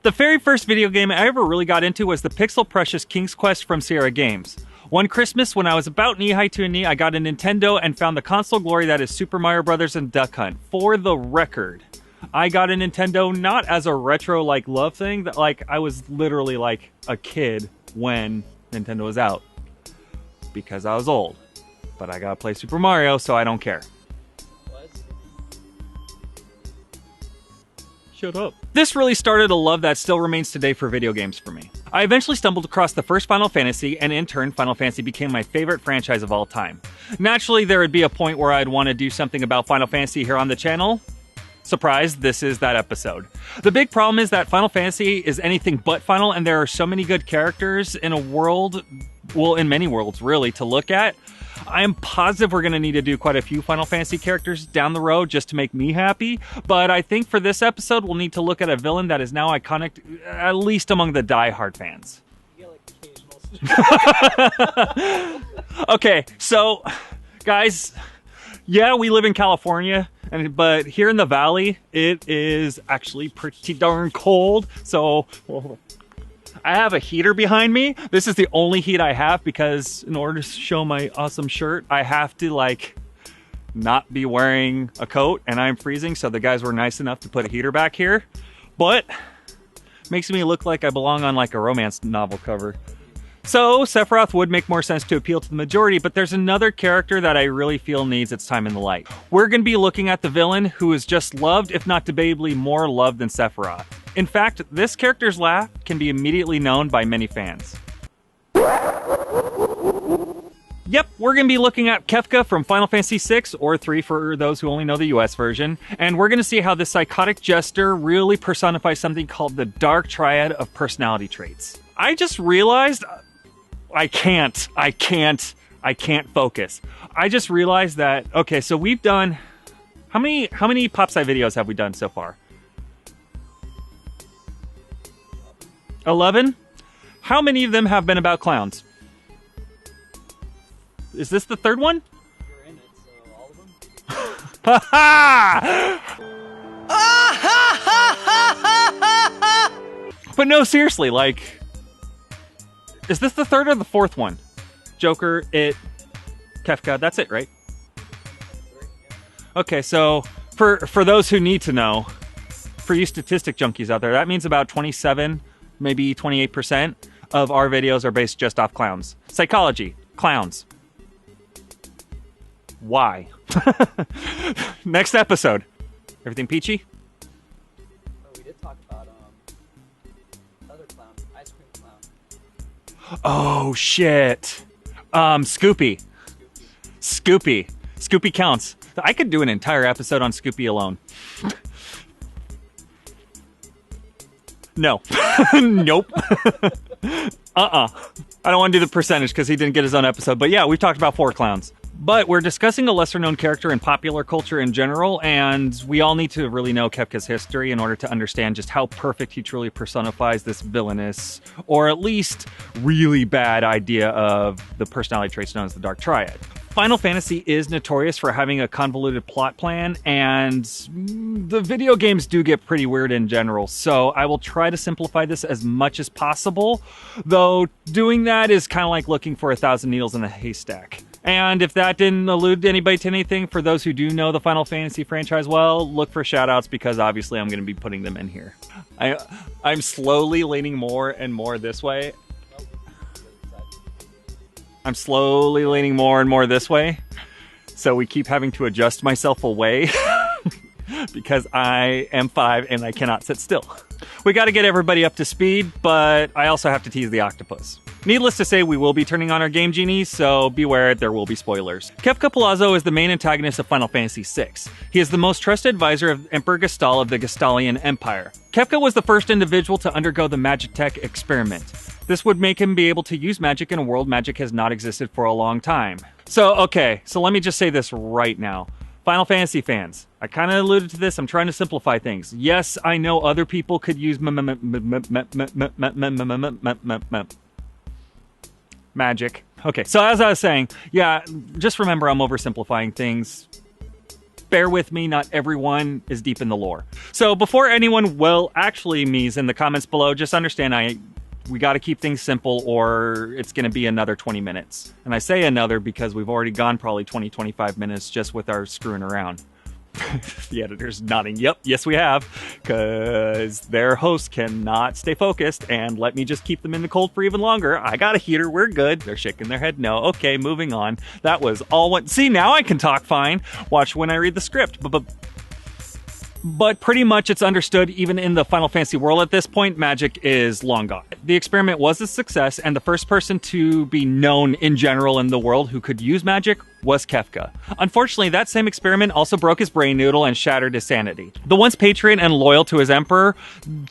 The very first video game I ever really got into was the Pixel Precious King's Quest from Sierra Games. One Christmas, when I was about knee-high to a knee, I got a Nintendo and found the console glory that is Super Mario Bros. And Duck Hunt. For the record, I got a Nintendo not as a retro, love thing, that, I was literally, a kid when Nintendo was out. Because I was old. But I gotta play Super Mario, so I don't care. Shut up. This really started a love that still remains today for video games for me. I eventually stumbled across the first Final Fantasy, and in turn, Final Fantasy became my favorite franchise of all time. Naturally, there would be a point where I'd want to do something about Final Fantasy here on the channel. Surprise, this is that episode. The big problem is that Final Fantasy is anything but final, and there are so many good characters in a world, well, in many worlds, really, to look at. I am positive we're going to need to do quite a few Final Fantasy characters down the road just to make me happy, but I think for this episode, we'll need to look at a villain that is now iconic, at least among the die-hard fans. Okay, so, guys, yeah, we live in California, but here in the Valley, it is actually pretty darn cold, so I have a heater behind me. This is the only heat I have because in order to show my awesome shirt, I have to not be wearing a coat and I'm freezing. So the guys were nice enough to put a heater back here, but makes me look like I belong on a romance novel cover. So Sephiroth would make more sense to appeal to the majority, but there's another character that I really feel needs its time in the light. We're going to be looking at the villain who is just loved, if not debatably more loved than Sephiroth. In fact, this character's laugh can be immediately known by many fans. Yep, we're going to be looking at Kefka from Final Fantasy VI, or 3 for those who only know the US version, and we're going to see how this psychotic jester really personifies something called the dark triad of personality traits. I just realized I can't focus. I just realized that, okay, so we've done, how many PopSci videos have we done so far? 11? How many of them have been about clowns? Is this the third one? You're in it, so all of them? But no, seriously, is this the third or the fourth one? Joker, It, Kefka, that's it, right? Okay, so for those who need to know, for you statistic junkies out there, that means about 27, maybe 28% of our videos are based just off clowns. Psychology, clowns. Why? Next episode. Everything peachy? Oh, we did talk about other clowns, ice cream clown. Oh shit. Scoopy. Scoopy counts. I could do an entire episode on Scoopy alone. No. Nope. I don't want to do the percentage because he didn't get his own episode. But yeah, we've talked about 4 clowns. But we're discussing a lesser-known character in popular culture in general, and we all need to really know Kefka's history in order to understand just how perfect he truly personifies this villainous, or at least really bad idea of the personality traits known as the Dark Triad. Final Fantasy is notorious for having a convoluted plot plan, and the video games do get pretty weird in general, so I will try to simplify this as much as possible, though doing that is kind of like looking for 1,000 needles in a haystack. And if that didn't allude anybody to anything, for those who do know the Final Fantasy franchise well, look for shoutouts because obviously I'm going to be putting them in here. I'm slowly leaning more and more this way. I'm slowly leaning more and more this way. So we keep having to adjust myself away because I am 5 and I cannot sit still. We got to get everybody up to speed, but I also have to tease the octopus. Needless to say, we will be turning on our game genies, so beware, there will be spoilers. Kefka Palazzo is the main antagonist of Final Fantasy VI. He is the most trusted advisor of Emperor Gestal of the Gestalian Empire. Kefka was the first individual to undergo the Magitech experiment. This would make him be able to use magic in a world magic has not existed for a long time. So let me just say this right now. Final Fantasy fans, I kind of alluded to this, I'm trying to simplify things. Yes, I know other people could use magic. Okay, so as I was saying, yeah, just remember I'm oversimplifying things. Just bear with me, not everyone is deep in the lore. So before anyone actually me's in the comments below, just understand we got to keep things simple or it's going to be another 20 minutes. And I say another because we've already gone probably 20-25 minutes just with our screwing around. The editor's nodding. Yep, yes we have, because their host cannot stay focused and let me just keep them in the cold for even longer. I got a heater, we're good. They're shaking their head no. Okay, moving on. That was all one. See, now I can talk fine. Watch when I read the script. But pretty much it's understood, even in the Final Fantasy world at this point, magic is long gone. The experiment was a success, and the first person to be known in general in the world who could use magic was Kefka. Unfortunately, that same experiment also broke his brain noodle and shattered his sanity. The once patriot and loyal to his emperor,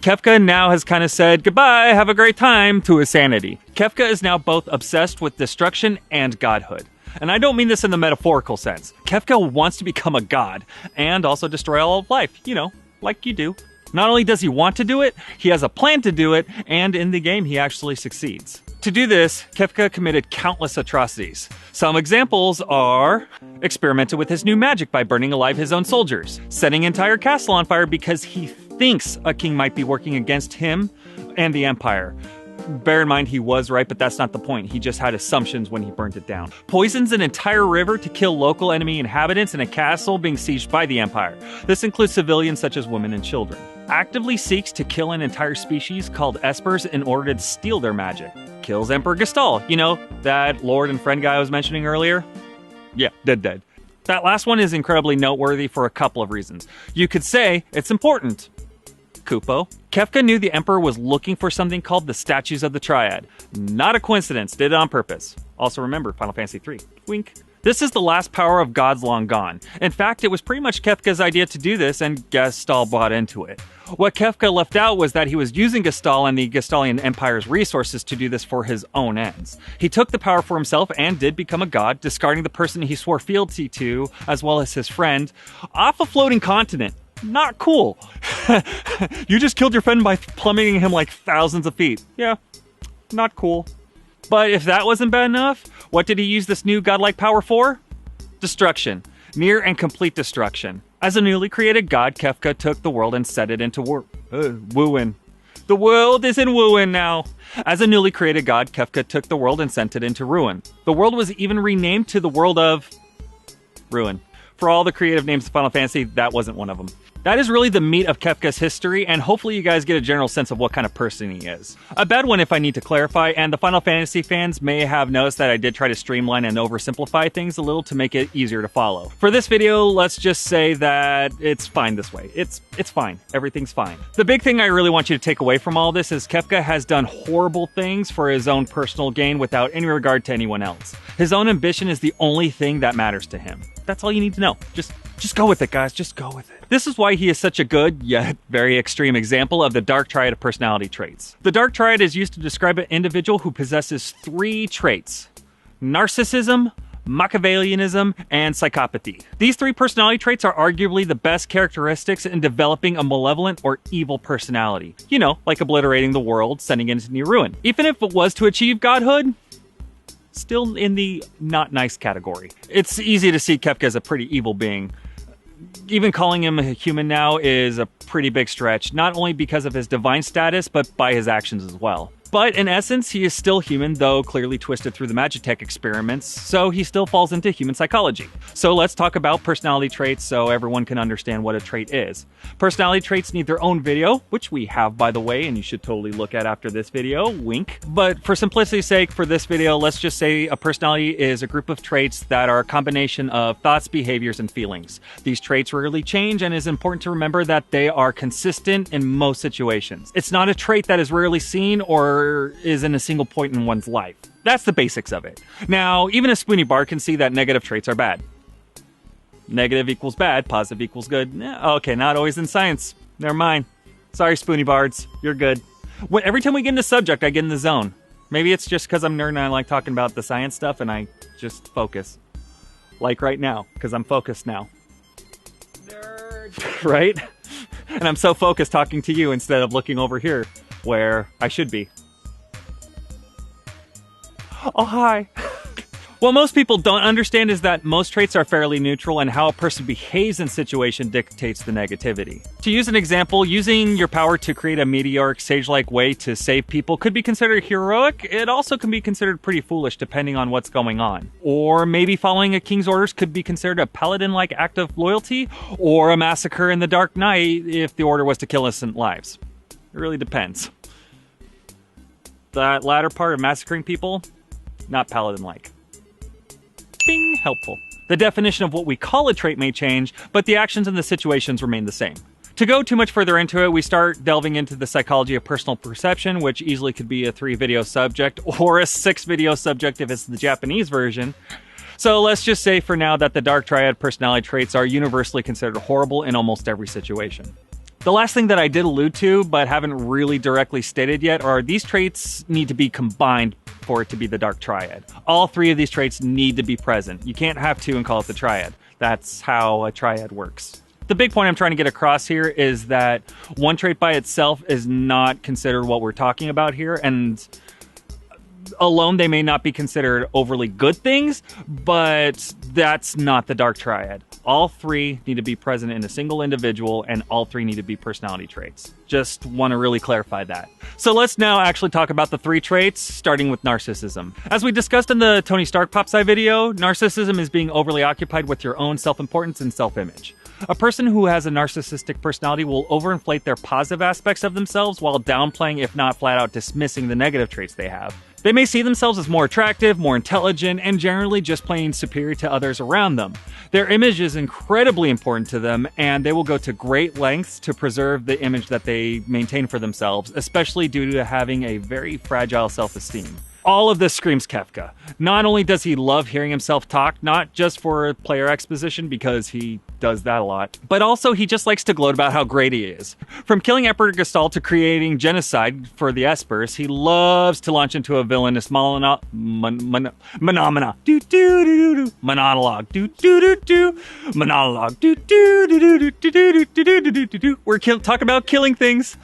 Kefka now has kind of said goodbye, have a great time, to his sanity. Kefka is now both obsessed with destruction and godhood. And I don't mean this in the metaphorical sense. Kefka wants to become a god and also destroy all of life, you know, like you do. Not only does he want to do it, he has a plan to do it, and in the game he actually succeeds. To do this, Kefka committed countless atrocities. Some examples are experimented with his new magic by burning alive his own soldiers, setting an entire castle on fire because he thinks a king might be working against him and the Empire. Bear in mind, he was right, but that's not the point. He just had assumptions when he burnt it down. Poisons an entire river to kill local enemy inhabitants in a castle being sieged by the Empire. This includes civilians such as women and children. Actively seeks to kill an entire species called Espers in order to steal their magic. Kills Emperor Gestal. You know, that lord and friend guy I was mentioning earlier? Yeah, dead. That last one is incredibly noteworthy for a couple of reasons. You could say it's important. Kupo. Kefka knew the Emperor was looking for something called the Statues of the Triad. Not a coincidence, did it on purpose. Also remember, Final Fantasy III. Wink. This is the last power of gods long gone. In fact, it was pretty much Kefka's idea to do this, and Gestal bought into it. What Kefka left out was that he was using Gestal and the Gestalian Empire's resources to do this for his own ends. He took the power for himself and did become a god, discarding the person he swore fealty to, as well as his friend, off a floating continent. Not cool. You just killed your friend by plummeting him like thousands of feet. Yeah, not cool. But if that wasn't bad enough, what did he use this new godlike power for? Destruction. Near and complete destruction. As a newly created god, Kefka took the world and set it into Wuin. The world is in Wuin now. As a newly created god, Kefka took the world and sent it into ruin. The world was even renamed to the world of Ruin. For all the creative names of Final Fantasy, that wasn't one of them. That is really the meat of Kefka's history, and hopefully you guys get a general sense of what kind of person he is. A bad one if I need to clarify, and the Final Fantasy fans may have noticed that I did try to streamline and oversimplify things a little to make it easier to follow. For this video, let's just say that it's fine this way. It's fine. Everything's fine. The big thing I really want you to take away from all this is Kefka has done horrible things for his own personal gain without any regard to anyone else. His own ambition is the only thing that matters to him. That's all you need to know. Just go with it, guys. Just go with it. This is why he is such a good, yet very extreme example of the Dark Triad of personality traits. The Dark Triad is used to describe an individual who possesses 3 traits: Narcissism, Machiavellianism, and Psychopathy. These 3 personality traits are arguably the best characteristics in developing a malevolent or evil personality. You know, like obliterating the world, sending it into near ruin. Even if it was to achieve godhood, still in the not nice category. It's easy to see Kefka as a pretty evil being. Even calling him a human now is a pretty big stretch, not only because of his divine status, but by his actions as well. But in essence, he is still human, though clearly twisted through the Magitech experiments, so he still falls into human psychology. So let's talk about personality traits so everyone can understand what a trait is. Personality traits need their own video, which we have by the way, and you should totally look at after this video, wink. But for simplicity's sake, for this video, let's just say a personality is a group of traits that are a combination of thoughts, behaviors, and feelings. These traits rarely change, and it is important to remember that they are consistent in most situations. It's not a trait that is rarely seen or is in a single point in one's life. That's the basics of it. Now, even a spoony bard can see that negative traits are bad. Negative equals bad, positive equals good. Okay, not always in science. Never mind. Sorry, spoony bards. You're good. Every time we get into subject, I get in the zone. Maybe it's just because I'm nerd and I like talking about the science stuff and I just focus. Like right now, because I'm focused now. Nerd. Right? And I'm so focused talking to you instead of looking over here where I should be. Oh, hi. What most people don't understand is that most traits are fairly neutral and how a person behaves in situation dictates the negativity. To use an example, using your power to create a meteoric sage-like way to save people could be considered heroic. It also can be considered pretty foolish depending on what's going on. Or maybe following a king's orders could be considered a paladin-like act of loyalty, or a massacre in the Dark Knight if the order was to kill innocent lives. It really depends. That latter part of massacring people, not paladin-like. Bing, helpful. The definition of what we call a trait may change, but the actions and the situations remain the same. To go too much further into it, we start delving into the psychology of personal perception, which easily could be a 3-video subject, or a 6-video subject if it's the Japanese version. So let's just say for now that the Dark Triad personality traits are universally considered horrible in almost every situation. The last thing that I did allude to, but haven't really directly stated yet, are these traits need to be combined for it to be the Dark Triad. All 3 of these traits need to be present. You can't have 2 and call it the Triad. That's how a Triad works. The big point I'm trying to get across here is that one trait by itself is not considered what we're talking about here, and alone they may not be considered overly good things, but that's not the Dark Triad. All 3 need to be present in a single individual, and all 3 need to be personality traits. Just want to really clarify that. So let's now actually talk about the 3 traits, starting with narcissism. As we discussed in the Tony Stark Popsci video, narcissism is being overly occupied with your own self-importance and self-image. A person who has a narcissistic personality will overinflate their positive aspects of themselves while downplaying, if not flat out dismissing, the negative traits they have. They may see themselves as more attractive, more intelligent, and generally just plain superior to others around them. Their image is incredibly important to them, and they will go to great lengths to preserve the image that they maintain for themselves, especially due to having a very fragile self-esteem. All of this screams Kefka. Not only does he love hearing himself talk, not just for player exposition, because he does that a lot, but also he just likes to gloat about how great he is. From killing Emperor Gestalt to creating genocide for the Espers, he loves to launch into a villainous monologue. Monologue. We're talking about killing things.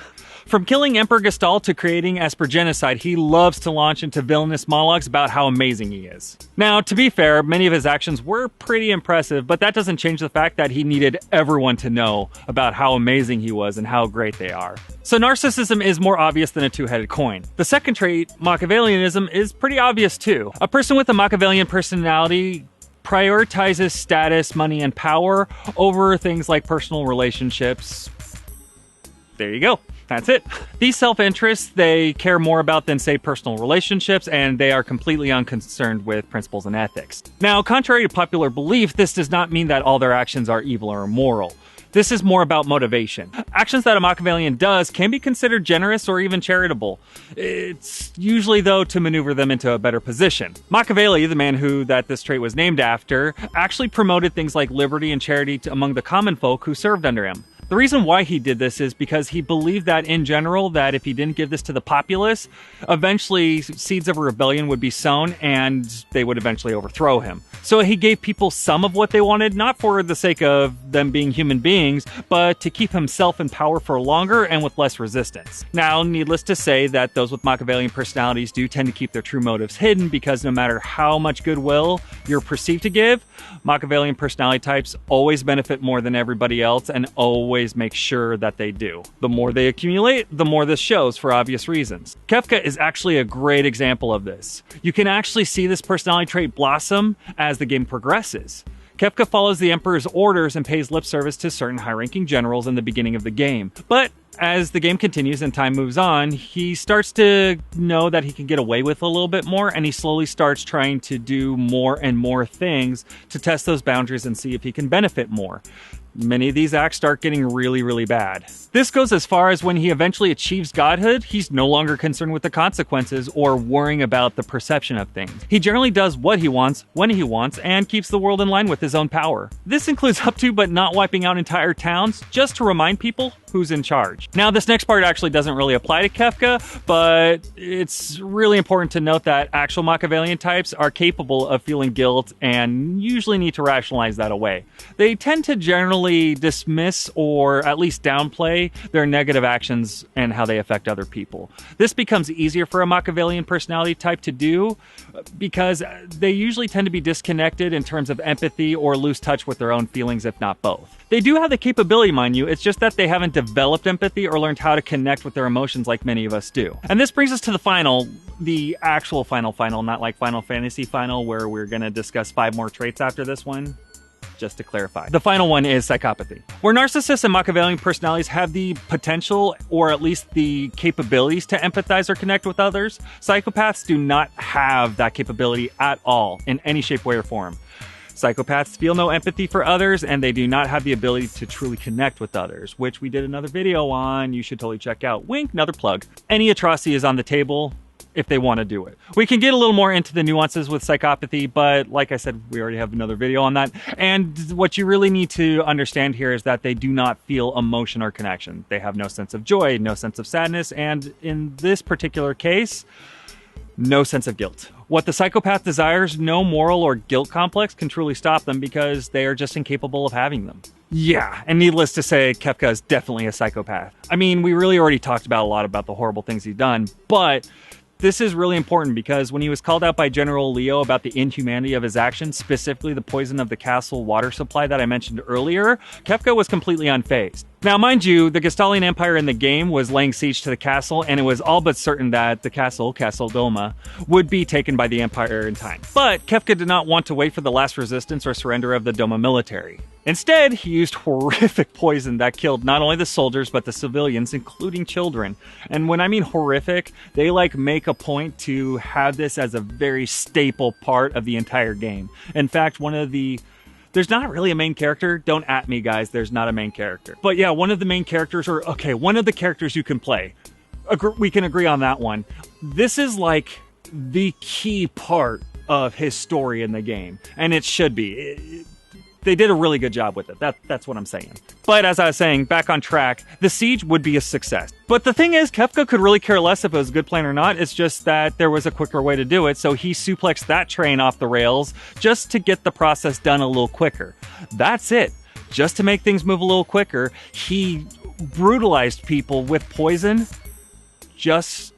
From killing Emperor Gestalt to creating Esper genocide, he loves to launch into villainous monologues about how amazing he is. Now, to be fair, many of his actions were pretty impressive, but that doesn't change the fact that he needed everyone to know about how amazing he was and how great they are. So narcissism is more obvious than a two-headed coin. The second trait, Machiavellianism, is pretty obvious too. A person with a Machiavellian personality prioritizes status, money, and power over things like personal relationships. There you go. That's it. These self-interests they care more about than, say, personal relationships, and they are completely unconcerned with principles and ethics. Now, contrary to popular belief, this does not mean that all their actions are evil or immoral. This is more about motivation. Actions that a Machiavellian does can be considered generous or even charitable. It's usually, though, to maneuver them into a better position. Machiavelli, the man that this trait was named after, actually promoted things like liberty and charity among the common folk who served under him. The reason why he did this is because he believed that in general, that if he didn't give this to the populace, eventually seeds of a rebellion would be sown and they would eventually overthrow him. So he gave people some of what they wanted, not for the sake of them being human beings, but to keep himself in power for longer and with less resistance. Now, needless to say that those with Machiavellian personalities do tend to keep their true motives hidden, because no matter how much goodwill you're perceived to give, Machiavellian personality types always benefit more than everybody else and always make sure that they do. The more they accumulate, the more this shows, for obvious reasons. Kefka is actually a great example of this. You can actually see this personality trait blossom as the game progresses. Kefka follows the Emperor's orders and pays lip service to certain high-ranking generals in the beginning of the game. But as the game continues and time moves on, he starts to know that he can get away with a little bit more, and he slowly starts trying to do more and more things to test those boundaries and see if he can benefit more. Many of these acts start getting really, really bad. This goes as far as when he eventually achieves godhood, he's no longer concerned with the consequences or worrying about the perception of things. He generally does what he wants, when he wants, and keeps the world in line with his own power. This includes up to but not wiping out entire towns, just to remind people who's in charge. Now, this next part actually doesn't really apply to Kefka, but it's really important to note that actual Machiavellian types are capable of feeling guilt and usually need to rationalize that away. They tend to generally dismiss or at least downplay their negative actions and how they affect other people. This becomes easier for a Machiavellian personality type to do because they usually tend to be disconnected in terms of empathy or lose touch with their own feelings, if not both. They do have the capability, mind you, it's just that they haven't developed empathy or learned how to connect with their emotions like many of us do. And this brings us to the final, the actual final, not like Final Fantasy final, where we're going to discuss 5 more traits after this one. Just to clarify. The final one is psychopathy. Where narcissists and Machiavellian personalities have the potential, or at least the capabilities, to empathize or connect with others, psychopaths do not have that capability at all, in any shape, way, or form. Psychopaths feel no empathy for others, and they do not have the ability to truly connect with others, which we did another video on. You should totally check out. Wink, another plug. Any atrocity is on the table if they want to do it. We can get a little more into the nuances with psychopathy, but like I said, we already have another video on that. And what you really need to understand here is that they do not feel emotion or connection. They have no sense of joy, no sense of sadness, and in this particular case, no sense of guilt. What the psychopath desires, no moral or guilt complex can truly stop them because they are just incapable of having them. Yeah, and needless to say, Kefka is definitely a psychopath. I mean, we really already talked about a lot about the horrible things he's done, but this is really important because when he was called out by General Elio about the inhumanity of his actions, specifically the poison of the castle water supply that I mentioned earlier, Kefka was completely unfazed. Now, mind you, the Gestalian Empire in the game was laying siege to the castle, and it was all but certain that the castle, Castle Doma, would be taken by the Empire in time. But Kefka did not want to wait for the last resistance or surrender of the Doma military. Instead, he used horrific poison that killed not only the soldiers, but the civilians, including children. And when I mean horrific, they make a point to have this as a very staple part of the entire game. In fact, there's not really a main character. Don't at me, guys. There's not a main character. But yeah, one of the main characters, one of the characters you can play. We can agree on that one. This is the key part of his story in the game. And it should be. They did a really good job with it. That's what I'm saying. But as I was saying, back on track, the siege would be a success. But the thing is, Kefka could really care less if it was a good plan or not. It's just that there was a quicker way to do it, so he suplexed that train off the rails just to get the process done a little quicker. That's it. Just to make things move a little quicker, he brutalized people with poison just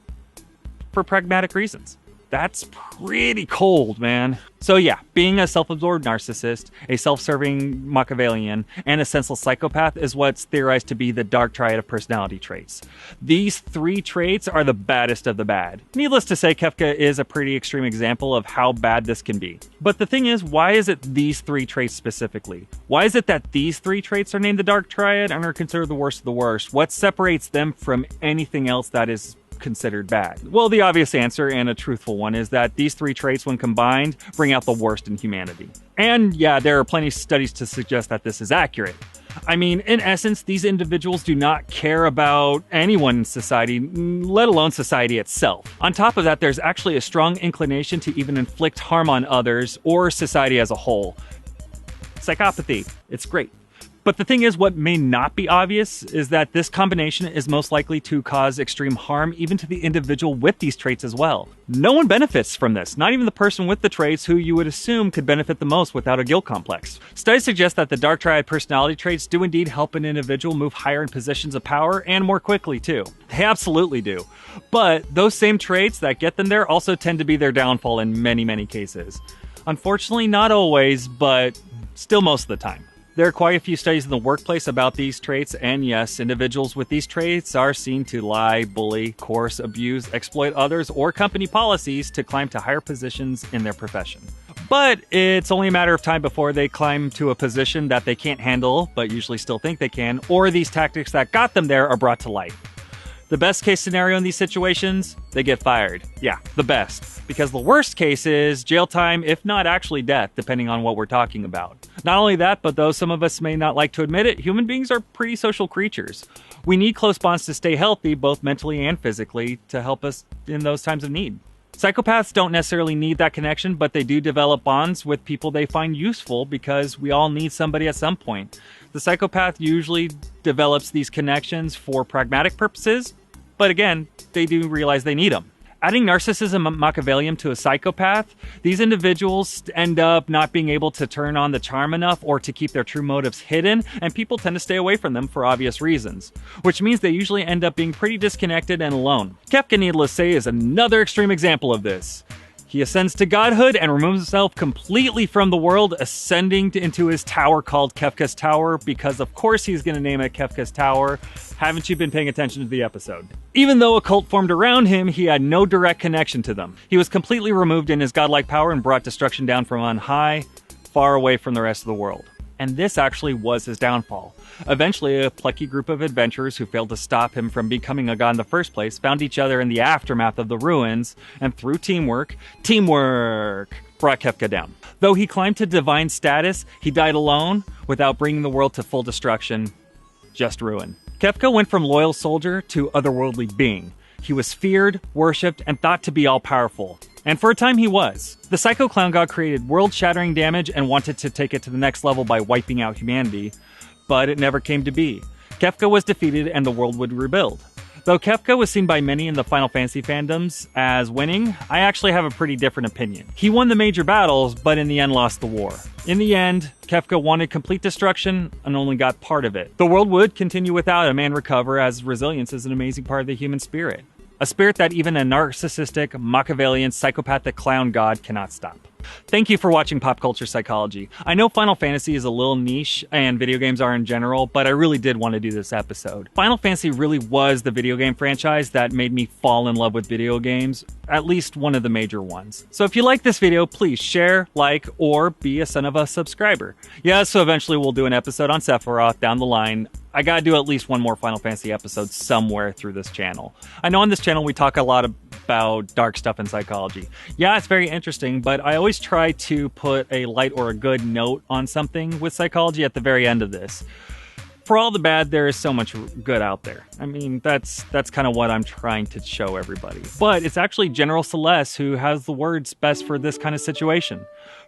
for pragmatic reasons. That's pretty cold, man. So yeah, being a self-absorbed narcissist, a self-serving Machiavellian, and a senseless psychopath is what's theorized to be the dark triad of personality traits. These 3 traits are the baddest of the bad. Needless to say, Kefka is a pretty extreme example of how bad this can be. But the thing is, why is it these 3 traits specifically? Why is it that these 3 traits are named the dark triad and are considered the worst of the worst? What separates them from anything else that is considered bad? Well, the obvious answer, and a truthful one, is that these 3 traits, when combined, bring out the worst in humanity. And yeah, there are plenty of studies to suggest that this is accurate. I mean, in essence, these individuals do not care about anyone in society, let alone society itself. On top of that, there's actually a strong inclination to even inflict harm on others or society as a whole. Psychopathy, it's great. But the thing is, what may not be obvious is that this combination is most likely to cause extreme harm even to the individual with these traits as well. No one benefits from this, not even the person with the traits who you would assume could benefit the most without a guilt complex. Studies suggest that the dark triad personality traits do indeed help an individual move higher in positions of power and more quickly too. They absolutely do. But those same traits that get them there also tend to be their downfall in many, many cases. Unfortunately, not always, but still most of the time. There are quite a few studies in the workplace about these traits, and yes, individuals with these traits are seen to lie, bully, coerce, abuse, exploit others, or company policies to climb to higher positions in their profession. But it's only a matter of time before they climb to a position that they can't handle, but usually still think they can, or these tactics that got them there are brought to light. The best case scenario in these situations, they get fired. Yeah, the best. Because the worst case is jail time, if not actually death, depending on what we're talking about. Not only that, but though some of us may not like to admit it, human beings are pretty social creatures. We need close bonds to stay healthy, both mentally and physically, to help us in those times of need. Psychopaths don't necessarily need that connection, but they do develop bonds with people they find useful because we all need somebody at some point. The psychopath usually develops these connections for pragmatic purposes, but again, they do realize they need them. Adding narcissism and Machiavellianism to a psychopath, these individuals end up not being able to turn on the charm enough or to keep their true motives hidden, and people tend to stay away from them for obvious reasons, which means they usually end up being pretty disconnected and alone. Kefka, needless to say, is another extreme example of this. He ascends to godhood and removes himself completely from the world, ascending into his tower called Kefka's Tower, because of course he's going to name it Kefka's Tower. Haven't you been paying attention to the episode? Even though a cult formed around him, he had no direct connection to them. He was completely removed in his godlike power and brought destruction down from on high, far away from the rest of the world. And this actually was his downfall. Eventually, a plucky group of adventurers who failed to stop him from becoming a god in the first place found each other in the aftermath of the ruins, and through teamwork, brought Kefka down. Though he climbed to divine status, he died alone without bringing the world to full destruction, just ruin. Kefka went from loyal soldier to otherworldly being. He was feared, worshipped, and thought to be all-powerful. And for a time he was. The Psycho Clown God created world-shattering damage and wanted to take it to the next level by wiping out humanity, but it never came to be. Kefka was defeated and the world would rebuild. Though Kefka was seen by many in the Final Fantasy fandoms as winning, I actually have a pretty different opinion. He won the major battles, but in the end lost the war. In the end, Kefka wanted complete destruction and only got part of it. The world would continue without him and recover, as resilience is an amazing part of the human spirit. A spirit that even a narcissistic, Machiavellian, psychopathic clown god cannot stop. Thank you for watching Pop Culture Psychology. I know Final Fantasy is a little niche, and video games are in general, but I really did want to do this episode. Final Fantasy really was the video game franchise that made me fall in love with video games, at least one of the major ones. So if you like this video, please share, like, or be a son of a subscriber. Yeah, so eventually we'll do an episode on Sephiroth down the line. I gotta do at least one more Final Fantasy episode somewhere through this channel. I know on this channel we talk a lot about dark stuff in psychology. Yeah, it's very interesting, but I always try to put a light or a good note on something with psychology at the very end of this. For all the bad, there is so much good out there. I mean, that's kind of what I'm trying to show everybody. But it's actually General Celeste who has the words best for this kind of situation.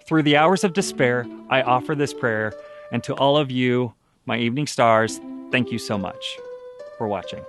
Through the hours of despair, I offer this prayer, and to all of you, my evening stars, thank you so much for watching.